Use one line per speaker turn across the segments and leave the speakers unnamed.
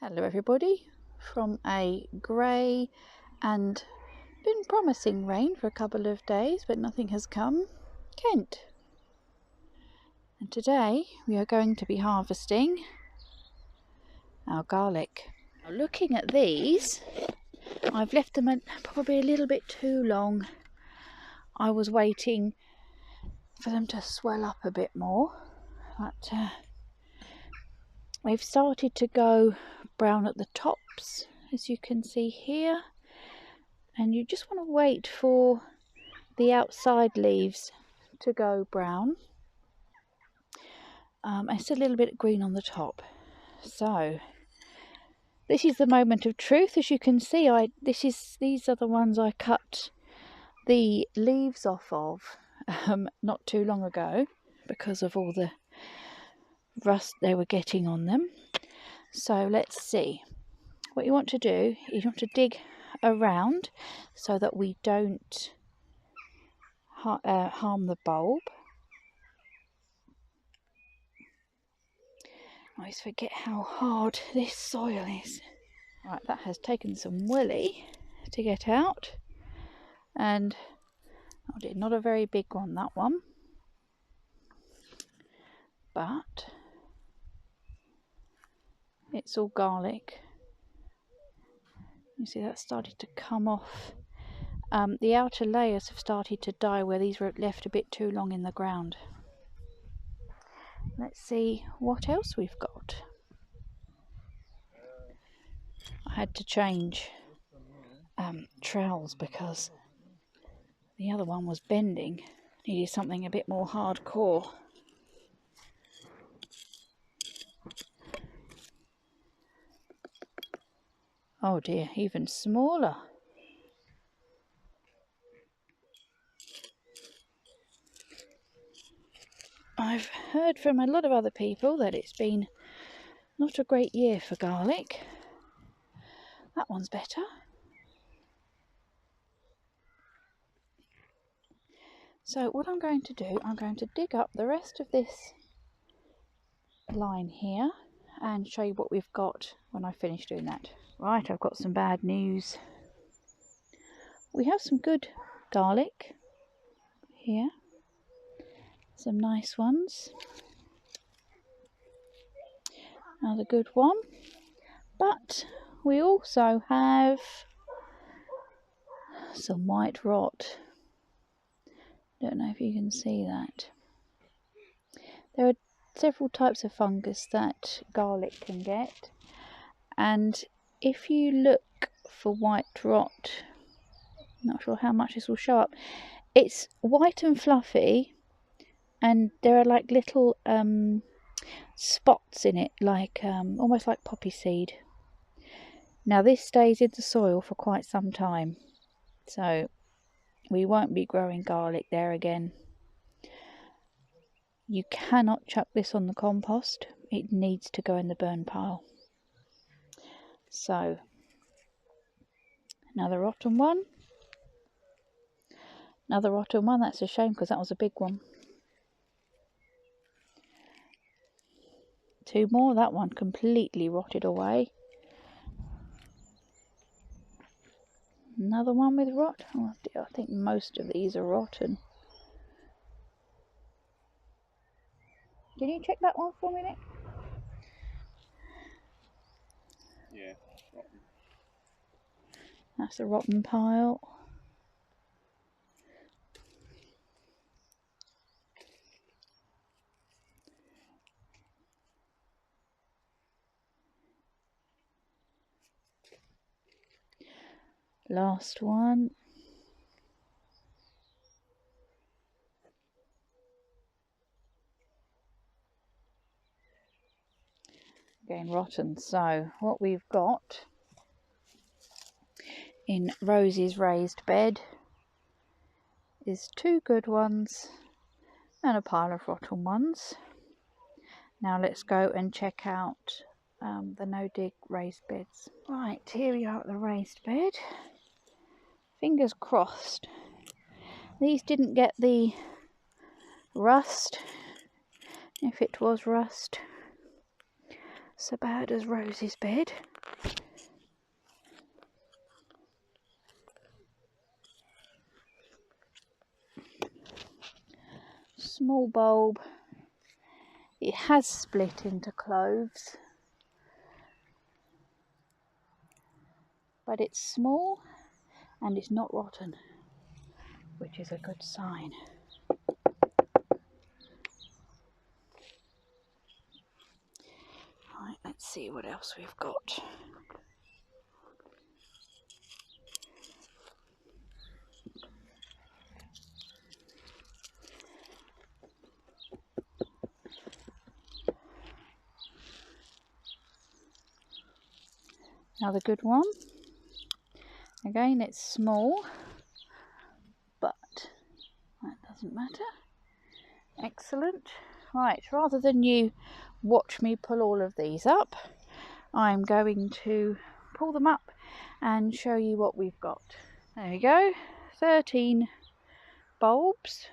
Hello everybody, from a grey and been promising rain for a couple of days but nothing has come, Kent. And today we are going to be harvesting our garlic. Now, looking at these, I've left them probably a little bit too long. I was waiting for them to swell up a bit more, but they've started to go brown at the tops, as you can see here, and you just want to wait for the outside leaves to go brown. And still a little bit green on the top. So this is the moment of truth. As you can see, these are the ones I cut the leaves off of not too long ago because of all the rust they were getting on them. So let's see. What you want to do is you want to dig around so that we don't harm the bulb. I always forget how hard this soil is. Right, that has taken some willy to get out, and not a very big one, that one, but it's all garlic. You see that started to come off. The outer layers have started to die where these were left a bit too long in the ground. Let's see what else we've got. I had to change trowels because the other one was bending. Needed something a bit more hardcore. Oh dear, even smaller. I've heard from a lot of other people that it's been not a great year for garlic. That one's better. So what I'm going to do, I'm going to dig up the rest of this line here and show you what we've got when I finish doing that. Right, I've got some bad news. We have some good garlic here. Some nice ones. Another good one. But we also have some white rot. Don't know if you can see that. There are several types of fungus that garlic can get, and if you look for white rot, I'm not sure how much this will show up. It's white and fluffy, and there are like little spots in it, like almost like poppy seed. Now this stays in the soil for quite some time, so we won't be growing garlic there again. You cannot chuck this on the compost. It needs to go in the burn pile. So another rotten one. Another rotten one. That's a shame because that was a big one. Two more. That one completely rotted away. Another one with rot. Oh dear, I think most of these are rotten. Can you check that one for me, Nick?
Yeah, rotten.
That's a rotten pile. Last one. Again rotten. So what we've got in Rosie's raised bed is two good ones and a pile of rotten ones. Now let's go and check out the no-dig raised beds. Right, here we are at the raised bed. Fingers crossed. These didn't get the rust, if it was rust. so bad as Rose's bed. Small bulb. It has split into cloves, but it's small and it's not rotten, which is a good sign. Right, let's see what else we've got. Another good one. Again, it's small, but that doesn't matter. Excellent. Right, rather than you watch me pull all of these up, I'm going to pull them up and show you what we've got. There we go, 13 bulbs,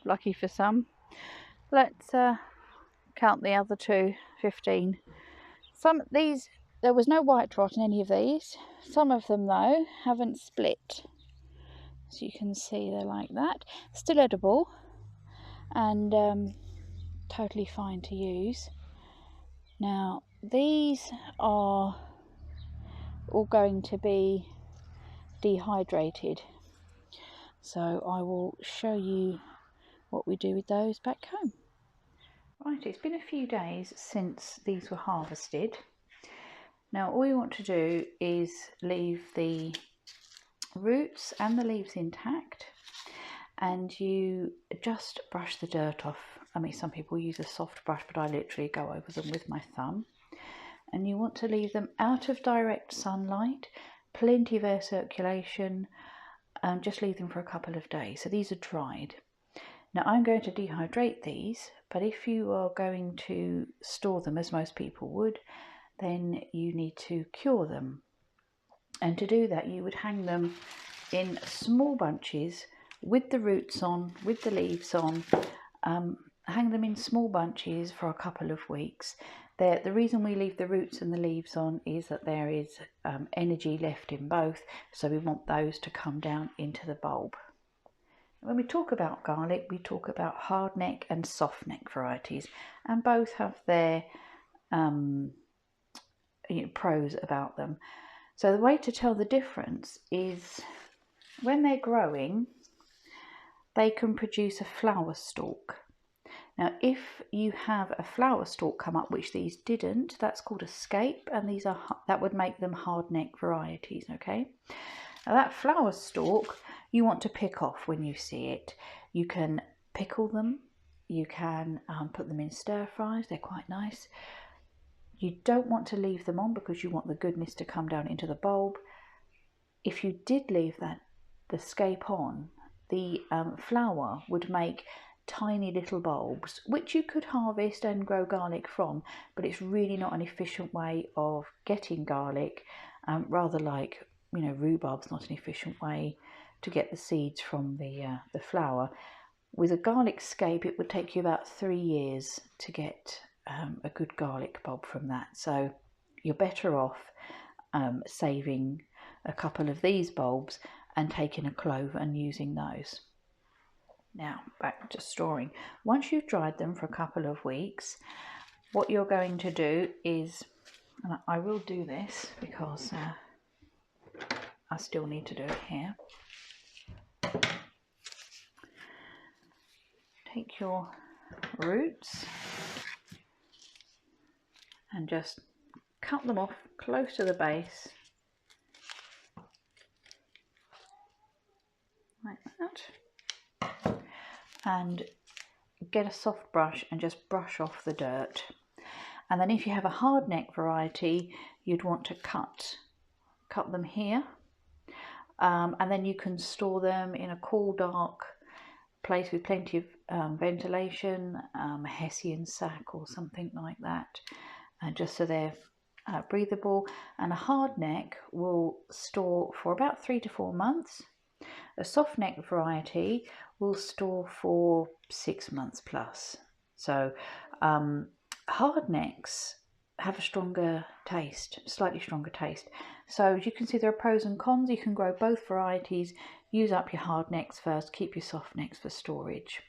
lucky for some. Let's count the other two, 15. Some of these, there was no white rot in any of these. Some of them though haven't split. As you can see, they're like that. Still edible and totally fine to use. Now these are all going to be dehydrated, so I will show you what we do with those back home. Right, it's been a few days since these were harvested. Now all you want to do is leave the roots and the leaves intact, and you just brush the dirt off. I mean, some people use a soft brush, but I literally go over them with my thumb. And you want to leave them out of direct sunlight, plenty of air circulation, and just leave them for a couple of days. So these are dried. Now I'm going to dehydrate these, but if you are going to store them, as most people would, then you need to cure them. And to do that, you would hang them in small bunches with the roots on, with the leaves on. Hang them in small bunches for a couple of weeks. The reason we leave the roots and the leaves on is that there is energy left in both, so we want those to come down into the bulb. When we talk about garlic, we talk about hard neck and soft neck varieties, and both have their pros about them. So the way to tell the difference is when they're growing, they can produce a flower stalk. Now, if you have a flower stalk come up, which these didn't, that's called a scape, and that would make them hard neck varieties. Okay. Now that flower stalk you want to pick off when you see it. You can pickle them. You can put them in stir fries. They're quite nice. You don't want to leave them on because you want the goodness to come down into the bulb. If you did leave the scape on, the flower would make tiny little bulbs, which you could harvest and grow garlic from, but it's really not an efficient way of getting garlic, rather like, rhubarb's not an efficient way to get the seeds from the flower. With a garlic scape, it would take you about 3 years to get a good garlic bulb from that, so you're better off saving a couple of these bulbs and taking a clove and using those. Now back to storing. Once you've dried them for a couple of weeks, what you're going to do is, and I will do this because I still need to do it here. Take your roots and just cut them off close to the base, like that, and get a soft brush and just brush off the dirt. And then if you have a hard neck variety, you'd want to cut them here, and then you can store them in a cool, dark place with plenty of ventilation, a hessian sack or something like that, just so they're breathable. And a hard neck will store for about 3 to 4 months. A soft neck variety will store for 6 months plus. So hard necks have a stronger taste, slightly stronger taste. So as you can see, there are pros and cons. You can grow both varieties, use up your hard necks first, keep your soft necks for storage.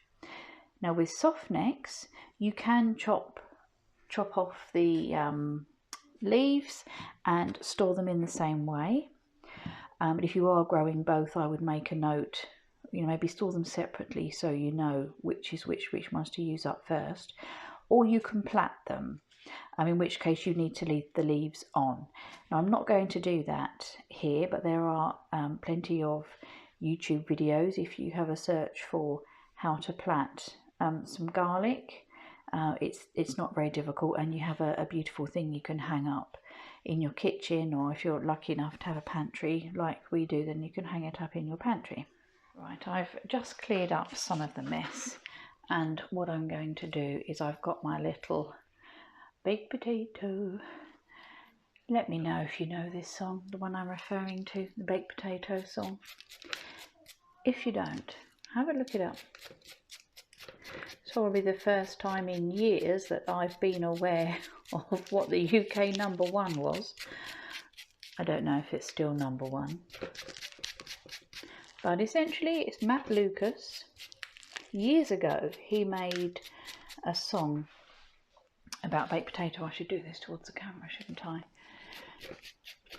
Now with soft necks, you can chop off the leaves and store them in the same way. But if you are growing both, I would make a note, maybe store them separately so you know which is which ones to use up first. Or you can plat them, in which case you need to leave the leaves on. Now I'm not going to do that here, but there are plenty of YouTube videos. If you have a search for how to plat some garlic, it's not very difficult, and you have a beautiful thing you can hang up in your kitchen, or if you're lucky enough to have a pantry like we do, then you can hang it up in your pantry. Right, I've just cleared up some of the mess, and what I'm going to do is I've got my little baked potato. Let me know if you know this song, the one I'm referring to, the baked potato song. If you don't, have a look it up. It's probably the first time in years that I've been aware of what the UK #1 was. I don't know if it's still #1. But essentially it's Matt Lucas. Years ago he made a song about baked potato. I should do this towards the camera, shouldn't I?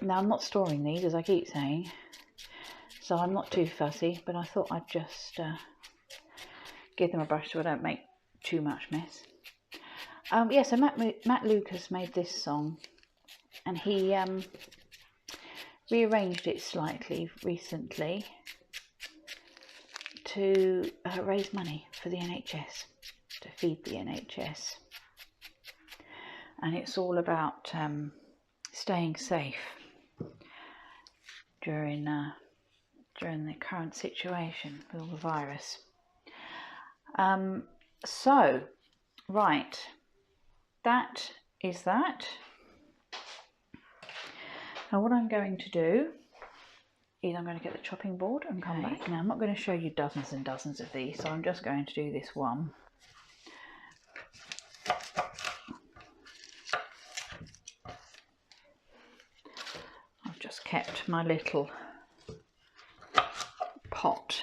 Now I'm not storing these, as I keep saying, so I'm not too fussy, but I thought I'd just give them a brush so I don't make too much mess. So Matt Lucas made this song, and he rearranged it slightly recently to raise money for the NHS, to feed the NHS. And it's all about staying safe during the current situation with all the virus. So, right, that is that. Now what I'm going to do is I'm going to get the chopping board and come back. Now I'm not going to show you dozens and dozens of these, so I'm just going to do this one. I've just kept my little pot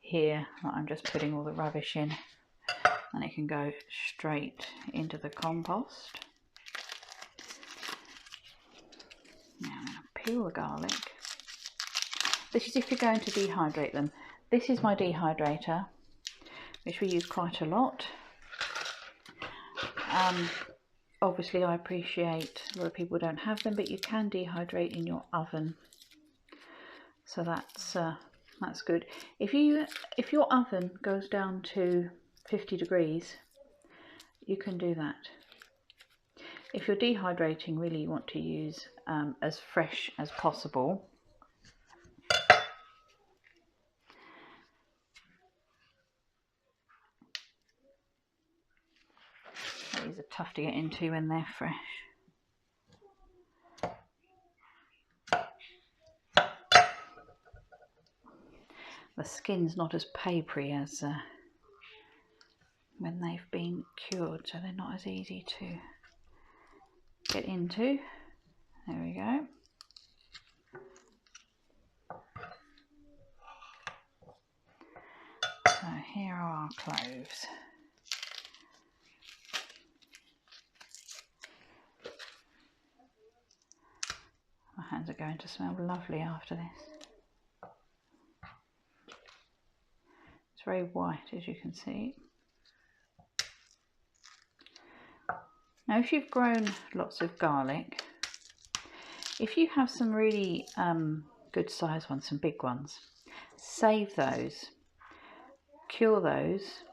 here that I'm just putting all the rubbish in, and it can go straight into the compost. Now I'm going to peel the garlic. This is if you're going to dehydrate them. This is my dehydrator, which we use quite a lot. Obviously I appreciate a lot of people don't have them, but you can dehydrate in your oven, so that's good. If your oven goes down to 50 degrees, you can do that. If you're dehydrating, really you want to use as fresh as possible. These are tough to get into when they're fresh. The skin's not as papery as when they've been cured, so they're not as easy to get into. There we go. So here are our cloves. My hands are going to smell lovely after this. It's very white, as you can see. Now if you've grown lots of garlic, if you have some really good sized ones, some big ones, save those, cure those,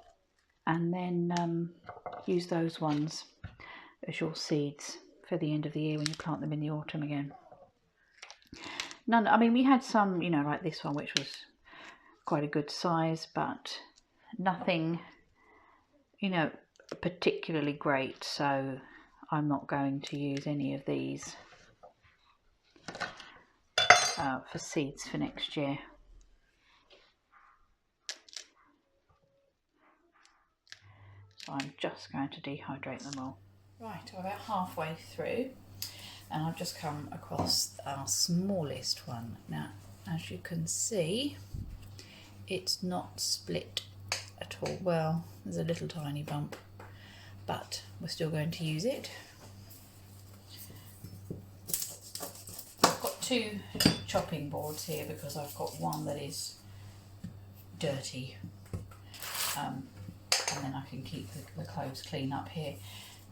and then use those ones as your seeds for the end of the year when you plant them in the autumn again. We had some, like this one, which was quite a good size, but nothing, particularly great, so I'm not going to use any of these for seeds for next year. So I'm just going to dehydrate them all. Right, I'm about halfway through and I've just come across our smallest one. Now, as you can see, it's not split at all. Well, there's a little tiny bump, but we're still going to use it. I've got two chopping boards here because I've got one that is dirty, and then I can keep the cloves clean up here.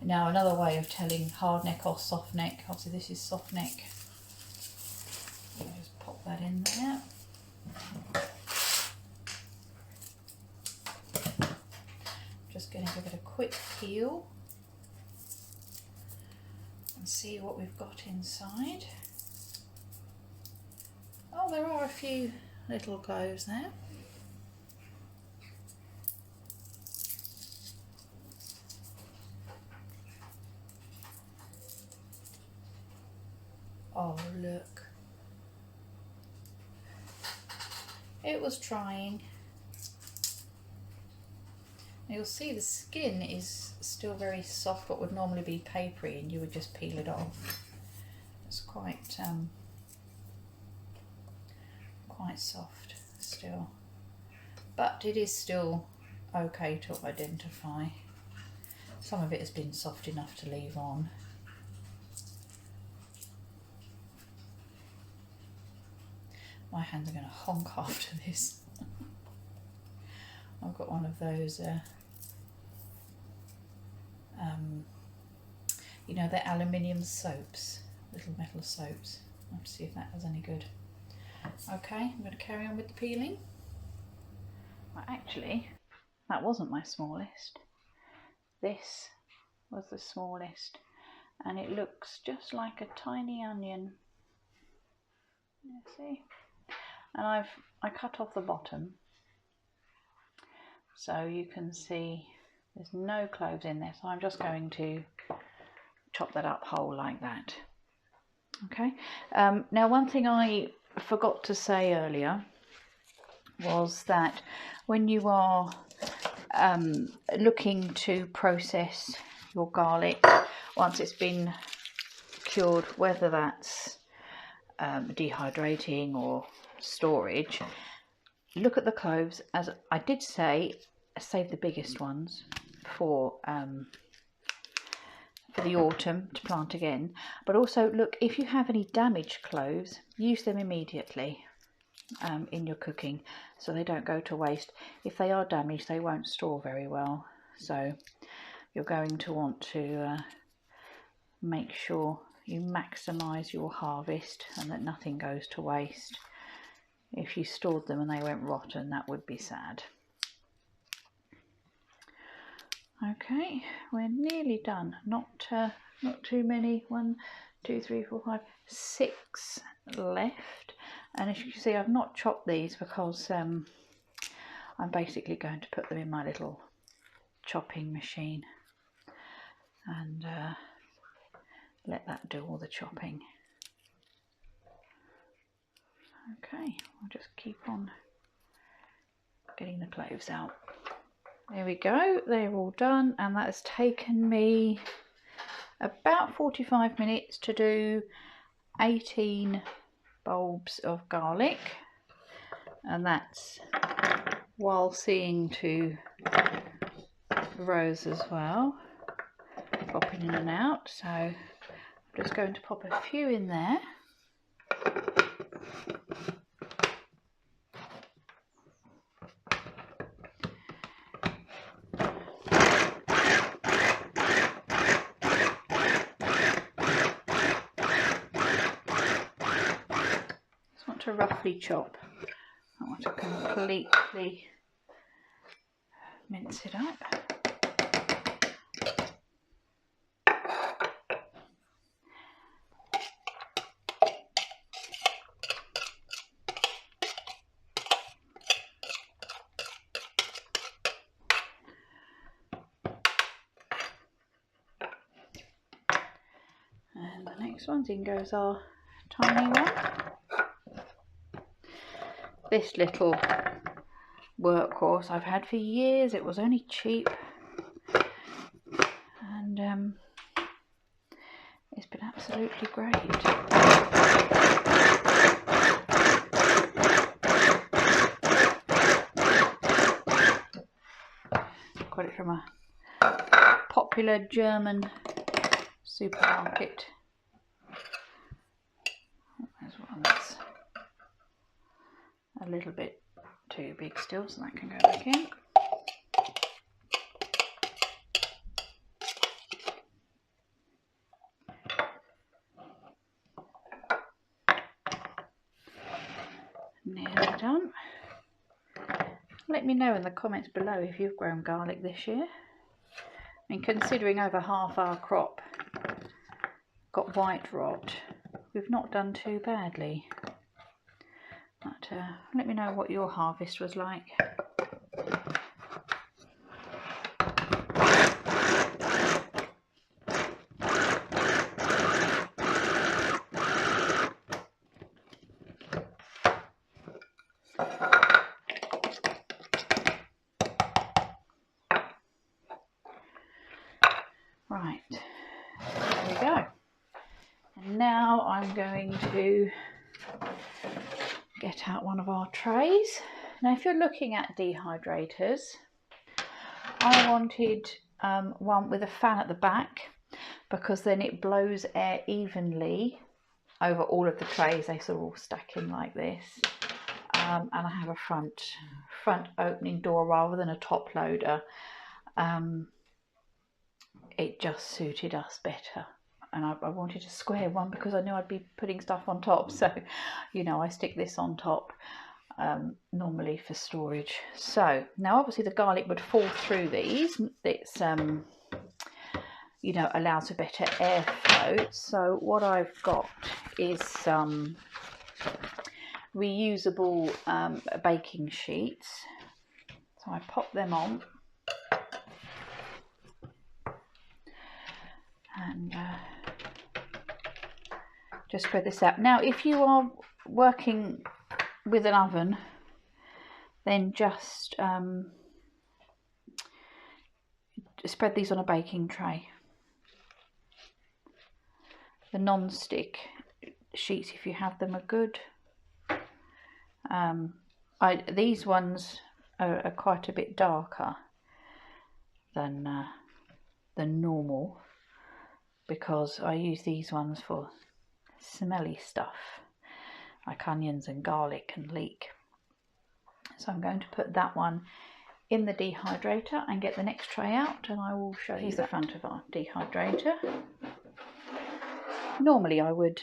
Now, another way of telling hard neck or soft neck, obviously this is soft neck. I'll just pop that in there. Just going to give it a quick peel and see what we've got inside. Oh, there are a few little cloves there. Oh, look. It was trying. You'll see the skin is still very soft, but would normally be papery, and you would just peel it off. It's quite soft still, but it is still okay to identify. Some of it has been soft enough to leave on. My hands are going to honk after this. I've got one of those, you know, they're aluminium soaps, little metal soaps. I'll have to see if that does any good. Okay, I'm going to carry on with the peeling. Well, actually, that wasn't my smallest. This was the smallest, and it looks just like a tiny onion. You see? And I cut off the bottom, so you can see there's no cloves in there, so I'm just going to chop that up whole like that. Okay, now one thing I forgot to say earlier was that when you are looking to process your garlic once it's been cured, whether that's dehydrating or storage, look at the cloves. As I did say, save the biggest ones for the autumn to plant again, but also look, if you have any damaged cloves, use them immediately in your cooking so they don't go to waste. If they are damaged, they won't store very well, so you're going to want to make sure you maximize your harvest and that nothing goes to waste. If you stored them and they went rotten, that would be sad. Okay, we're nearly done. Not too many. 1, 2, 3, 4, 5, 6 left. And as you can see, I've not chopped these because I'm basically going to put them in my little chopping machine and let that do all the chopping. Okay, I'll just keep on getting the cloves out. There we go, they're all done, and that has taken me about 45 minutes to do 18 bulbs of garlic, and that's while seeing to rows as well, popping in and out. So I'm just going to pop a few in there. To roughly chop. I want to completely mince it up. And the next one, in goes our tiny one. This little workhorse I've had for years. It was only cheap, and absolutely great. Got it from a popular German supermarket. There's one that's a little bit too big still, so that can go back in. Nearly done. Let me know in the comments below if you've grown garlic this year. I mean, considering over half our crop got white rot, we've not done too badly. But let me know what your harvest was like. Right, there we go. And now I'm going to get out one of our trays. Now, if you're looking at dehydrators, I wanted one with a fan at the back, because then it blows air evenly over all of the trays. They sort of all stack in like this. And I have a front opening door rather than a top loader. It just suited us better, and I wanted a square one because I knew I'd be putting stuff on top, so you know, I stick this on top normally for storage. So now obviously the garlic would fall through these. It's you know, allows for better airflow. So what I've got is some reusable baking sheets, so I pop them on. And just spread this out. Now, if you are working with an oven, then just spread these on a baking tray. The non-stick sheets, if you have them, are good. These ones are quite a bit darker than normal, because I use these ones for smelly stuff like onions and garlic and leek. So I'm going to put that one in the dehydrator and get the next tray out, and I will show you the front of our dehydrator. Normally I would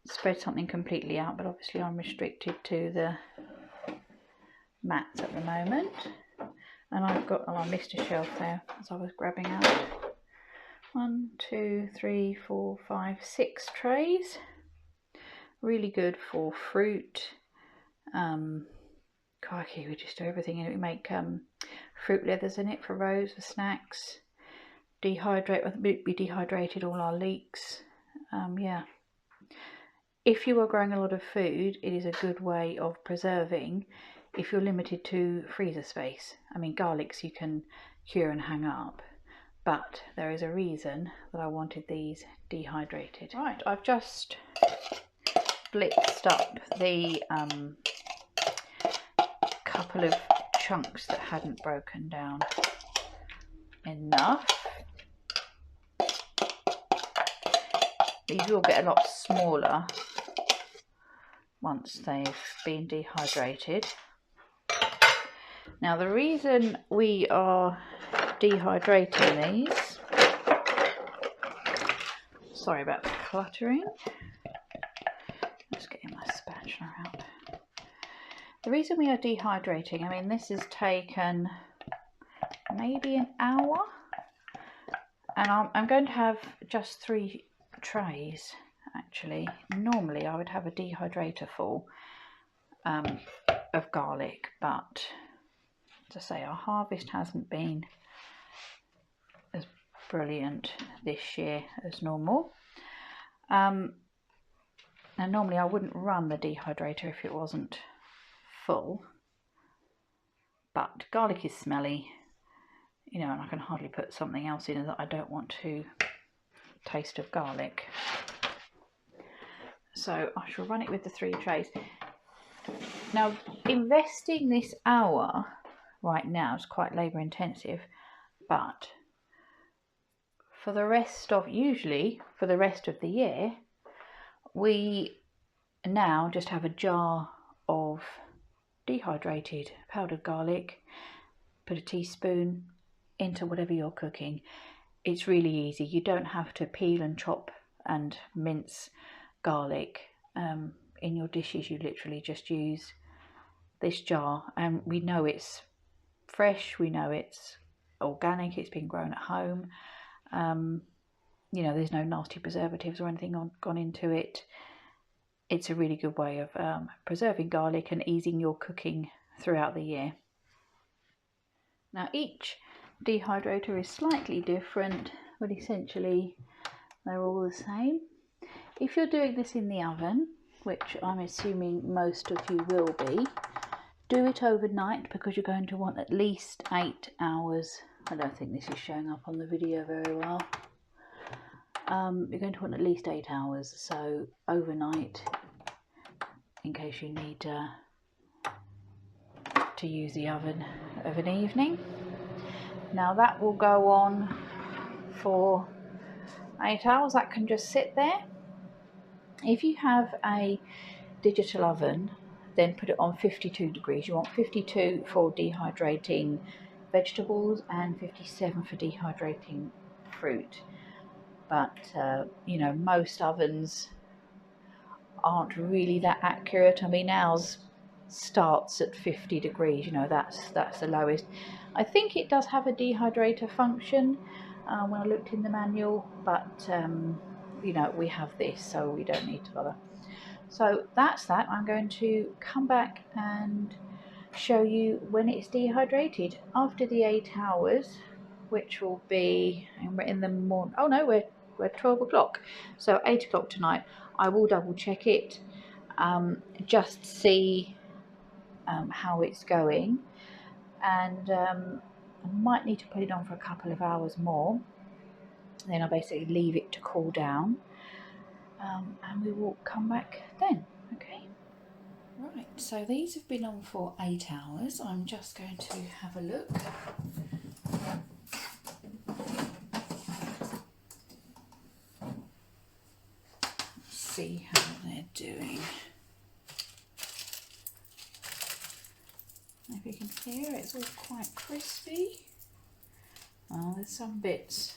spread something completely out, but obviously I'm restricted to the mats at the moment. And I've got, oh, I missed a shelf there as I was grabbing out. 1, 2, 3, 4, 5, 6 trays. Really good for fruit. Crikey, we just do everything in it. We make fruit leathers in it for Rose, for snacks. We dehydrated all our leeks. Yeah. If you are growing a lot of food, it is a good way of preserving if you're limited to freezer space. I mean, garlics you can cure and hang up, but there is a reason that I wanted these dehydrated. Right, I've just blitzed up the couple of chunks that hadn't broken down enough. These will get a lot smaller once they've been dehydrated. Now, the reason we are dehydrating these, sorry about the cluttering, just getting my spatula out. The reason we are dehydrating, I mean, this has taken maybe an hour, and I'm going to have just 3 trays actually. Normally I would have a dehydrator full of garlic, but to say, our harvest hasn't been as brilliant this year as normal. And normally I wouldn't run the dehydrator if it wasn't full, but garlic is smelly, you know, and I can hardly put something else in that I don't want to taste of garlic. So I shall run it with the 3 trays. Now, investing this hour right now is quite labour intensive, but for the rest of, usually for the rest of the year, we now just have a jar of dehydrated powdered garlic, put a teaspoon into whatever you're cooking. It's really easy. You don't have to peel and chop and mince garlic in your dishes. You literally just use this jar, and we know it's fresh, we know it's organic, it's been grown at home. You know, there's no nasty preservatives or anything gone into it. It's a really good way of preserving garlic and easing your cooking throughout the year. Now, each dehydrator is slightly different, but essentially they're all the same. If you're doing this in the oven, which I'm assuming most of you will be, do it overnight, because you're going to want at least 8 hours. I don't think this is showing up on the video very well. You're going to want at least 8 hours, so overnight, in case you need to use the oven of an evening. Now that will go on for 8 hours. That can just sit there. If you have a digital oven, then put it on 52 degrees. You want 52 for dehydrating vegetables and 57 for dehydrating fruit. But you know, most ovens aren't really that accurate. I mean, ours starts at 50 degrees, you know, that's the lowest. I think it does have a dehydrator function when I looked in the manual, but you know, we have this, so we don't need to bother. So that's that. I'm going to come back and show you when it's dehydrated after the 8 hours, which will be in the morning. Oh no, we're 12 o'clock, so 8 o'clock tonight. I will double check it, just see how it's going, and I might need to put it on for a couple of hours more. Then I basically leave it to cool down, and we will come back then. Okay. Right, so these have been on for 8 hours. I'm just going to have a look. See how they're doing. If you can hear, it's all quite crispy. Oh, there's some bits,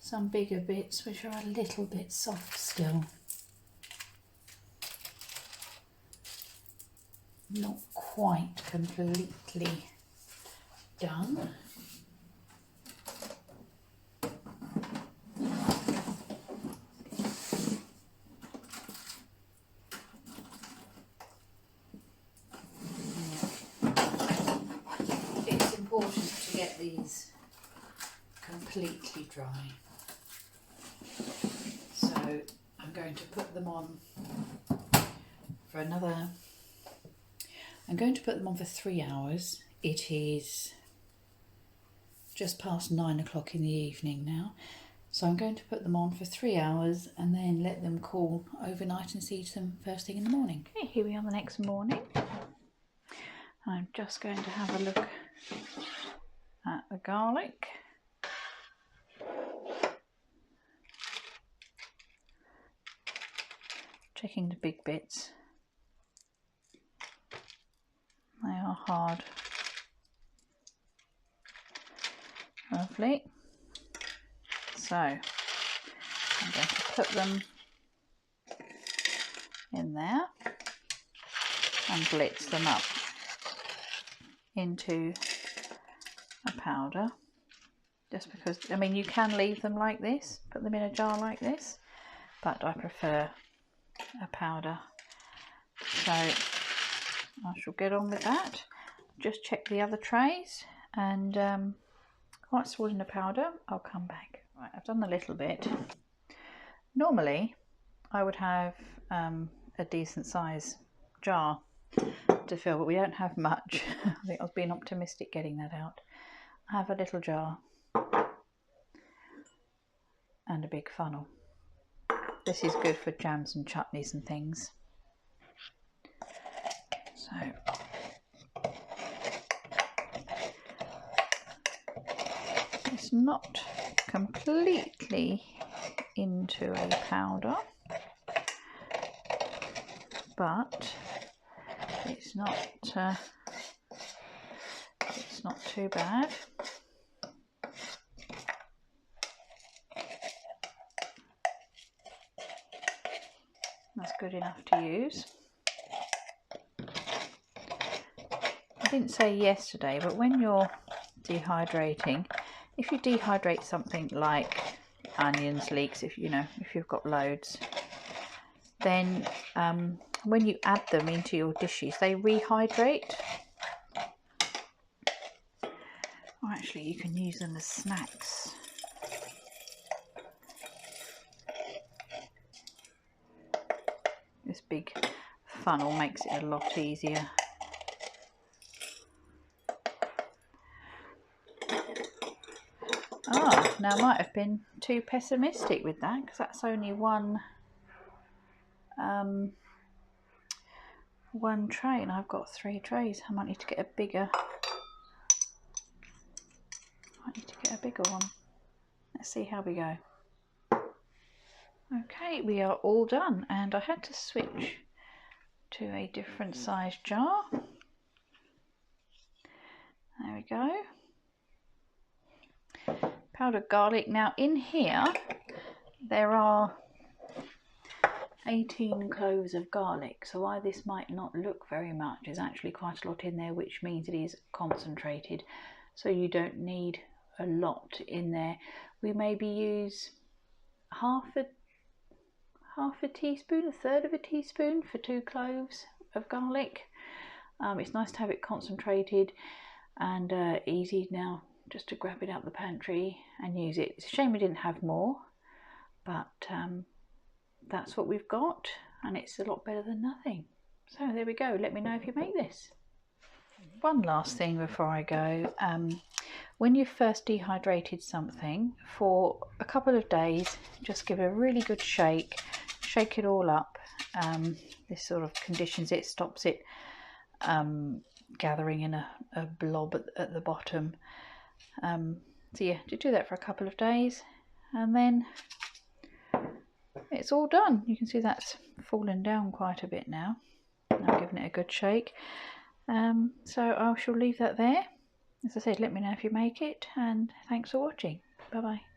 some bigger bits which are a little bit soft still. Not quite completely done. It's important to get these completely dry. So I'm going to put them on for another. I'm going to put them on for 3 hours. It is just past 9 o'clock in the evening now. So I'm going to put them on for 3 hours and then let them cool overnight and eat them first thing in the morning. Okay, here we are the next morning. I'm just going to have a look at the garlic. Checking the big bits. They are hard. Lovely. So I'm going to put them in there and blitz them up into a powder. Just because, I mean, you can leave them like this, put them in a jar like this, but I prefer a powder. So I shall get on with that. Just check the other trays, and once it's all in the powder, I'll come back. Right, I've done a little bit. Normally, I would have a decent size jar to fill, but we don't have much. I think I was being optimistic getting that out. I have a little jar, and a big funnel. This is good for jams and chutneys and things. So it's not completely into a powder, but it's not too bad. That's good enough to use. I didn't say yesterday, but when you're dehydrating, if you dehydrate something like onions, leeks, if you've got loads, then when you add them into your dishes, they rehydrate. Or actually, you can use them as snacks. This big funnel makes it a lot easier. Now I might have been too pessimistic with that, because that's only one tray, and I've got 3 trays. I might need to get a bigger. One. Let's see how we go. Okay, we are all done, and I had to switch to a different size jar. There we go. Powdered garlic. Now in here there are 18 cloves of garlic, so why this might not look very much, is actually quite a lot in there, which means it is concentrated, so you don't need a lot in there. We maybe use half a teaspoon, a third of a teaspoon for 2 cloves of garlic. It's nice to have it concentrated and easy now just to grab it out the pantry and use it. It's a shame we didn't have more, but that's what we've got, and it's a lot better than nothing. So there we go. Let me know if you make this. One last thing before I go. When you've first dehydrated something for a couple of days, just give it a really good shake it all up. This sort of conditions it, stops it gathering in a blob at the bottom. So yeah, do that for a couple of days, and then it's all done. You can see that's fallen down quite a bit now. I've given it a good shake. So I shall leave that there. As I said, let me know if you make it, and thanks for watching. Bye bye.